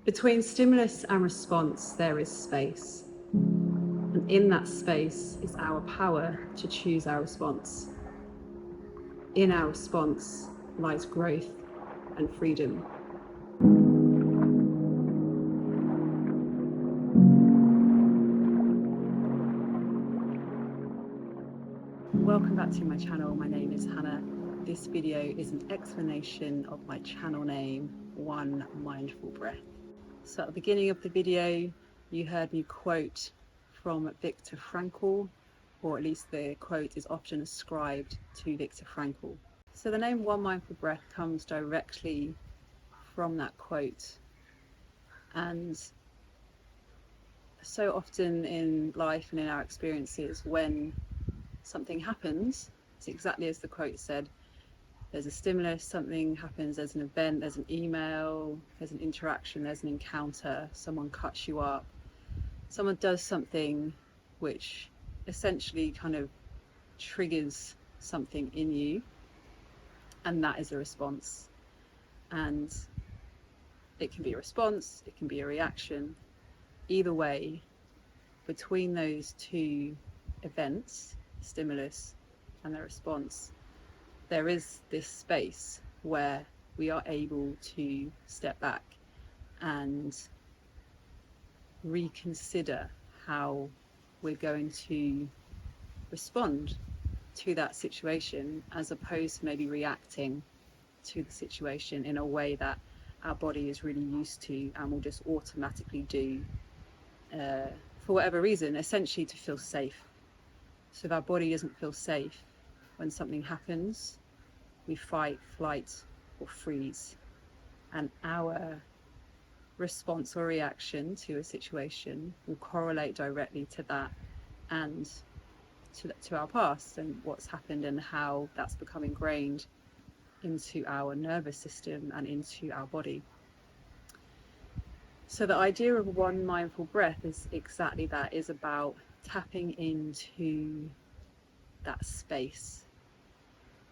Between stimulus and response, there is space. And in that space is our power to choose our response. In our response lies growth and freedom. Welcome back to my channel. My name is Hannah. This video is an explanation of my channel name, One Mindful Breath. So at the beginning of the video, you heard me quote from Viktor Frankl, or at least the quote is often ascribed to Viktor Frankl. So the name One Mindful Breath comes directly from that quote. And so often in life and in our experiences, when something happens, it's exactly as the quote said. There's a stimulus, something happens, there's an event, there's an email, there's an interaction, there's an encounter, someone cuts you up, someone does something which essentially kind of triggers something in you, and that is a response. And it can be a response, it can be a reaction. Either way, between those two events, the stimulus and the response, there is this space where we are able to step back and reconsider how we're going to respond to that situation, as opposed to maybe reacting to the situation in a way that our body is really used to and will just automatically do for whatever reason, essentially to feel safe. So if our body doesn't feel safe when something happens, we fight, flight, or freeze. And our response or reaction to a situation will correlate directly to that and to our past and what's happened and how that's become ingrained into our nervous system and into our body. So the idea of one mindful breath is exactly that, is about tapping into that space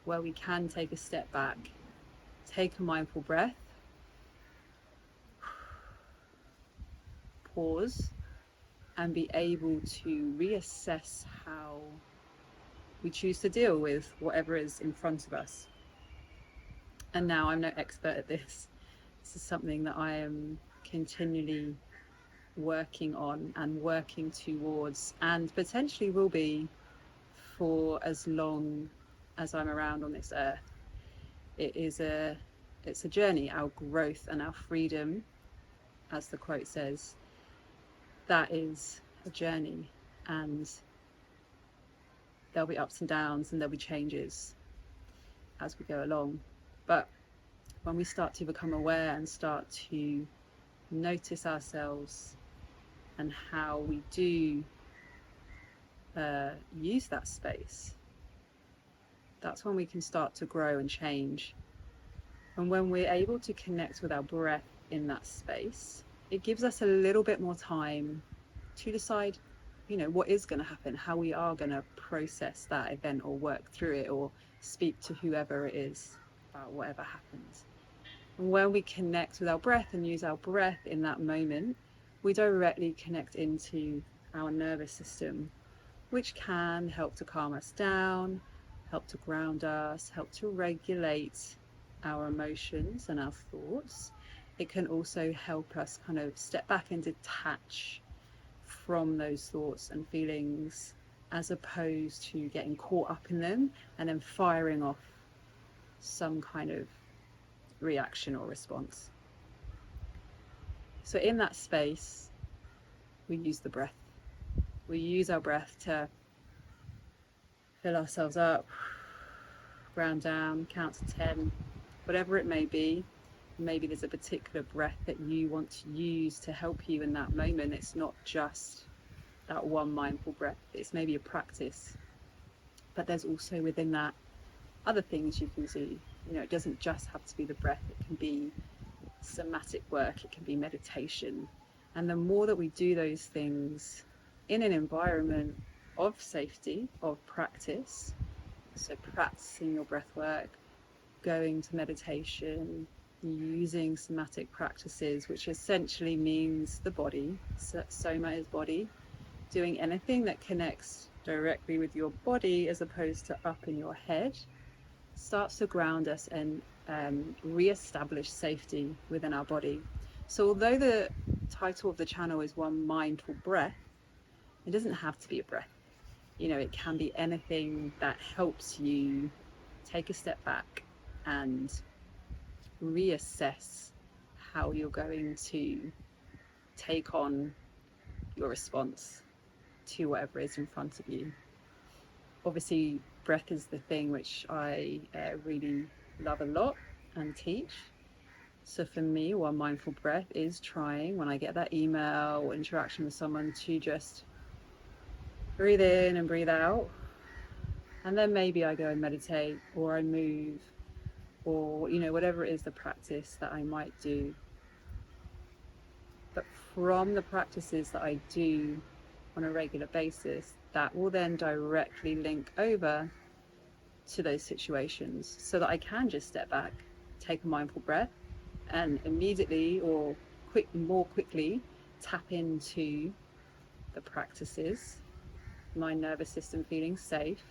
where we can take a step back, take a mindful breath, pause, and be able to reassess how we choose to deal with whatever is in front of us. And now I'm no expert at this. This is something that I am continually working on and working towards, and potentially will be for as long as I'm around on this earth. It's a journey. Our growth and our freedom, as the quote says, that is a journey, and there'll be ups and downs and there'll be changes as we go along. But when we start to become aware and start to notice ourselves and how we do use that space, that's when we can start to grow and change. And when we're able to connect with our breath in that space, it gives us a little bit more time to decide, what is going to happen, how we are going to process that event or work through it or speak to whoever it is about whatever happens. And when we connect with our breath and use our breath in that moment, we directly connect into our nervous system, which can help to calm us down, help to ground us, help to regulate our emotions and our thoughts. It can also help us kind of step back and detach from those thoughts and feelings, as opposed to getting caught up in them and then firing off some kind of reaction or response. So in that space, we use the breath. We use our breath to fill ourselves up, ground down, count to 10, whatever it may be. Maybe there's a particular breath that you want to use to help you in that moment. It's not just that one mindful breath, it's maybe a practice. But there's also within that other things you can do. It doesn't just have to be the breath, it can be somatic work, it can be meditation. And the more that we do those things in an environment of safety, of practice, so practicing your breath work, going to meditation, using somatic practices, which essentially means the body. So soma is body, doing anything that connects directly with your body as opposed to up in your head, starts to ground us and re-establish safety within our body. So although the title of the channel is One Mindful Breath, it doesn't have to be a breath. You know, it can be anything that helps you take a step back and reassess how you're going to take on your response to whatever is in front of you. Obviously, breath is the thing which I really love a lot and teach. So for me, one mindful breath is trying, when I get that email or interaction with someone, to just breathe in and breathe out. And then maybe I go and meditate, or I move, or, you know, whatever it is, the practice that I might do. But from the practices that I do on a regular basis, that will then directly link over to those situations, so that I can just step back, take a mindful breath, and immediately or more quickly tap into the practices, my nervous system feeling safe,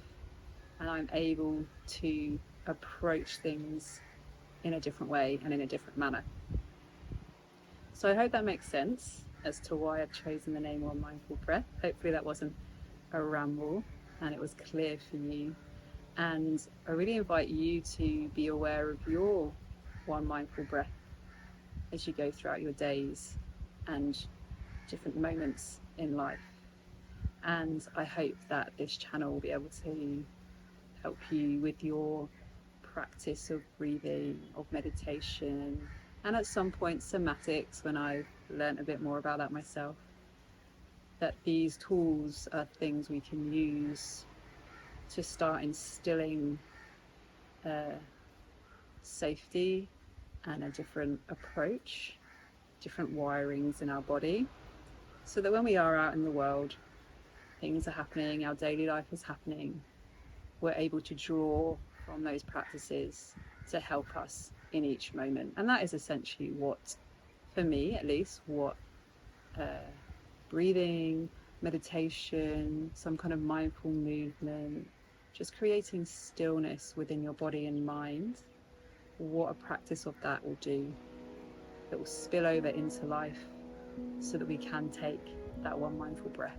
and I'm able to approach things in a different way and in a different manner. So I hope that makes sense as to why I've chosen the name One Mindful Breath. Hopefully that wasn't a ramble and it was clear for you. And I really invite you to be aware of your one mindful breath as you go throughout your days and different moments in life. And I hope that this channel will be able to help you with your practice of breathing, of meditation, and at some point somatics, when I've learned a bit more about that myself. That these tools are things we can use to start instilling safety and a different approach, different wirings in our body, so that when we are out in the world, things are happening, our daily life is happening, we're able to draw from those practices to help us in each moment. And that is essentially what, for me at least, what breathing, meditation, some kind of mindful movement, just creating stillness within your body and mind, what a practice of that will do, that will spill over into life so that we can take that one mindful breath.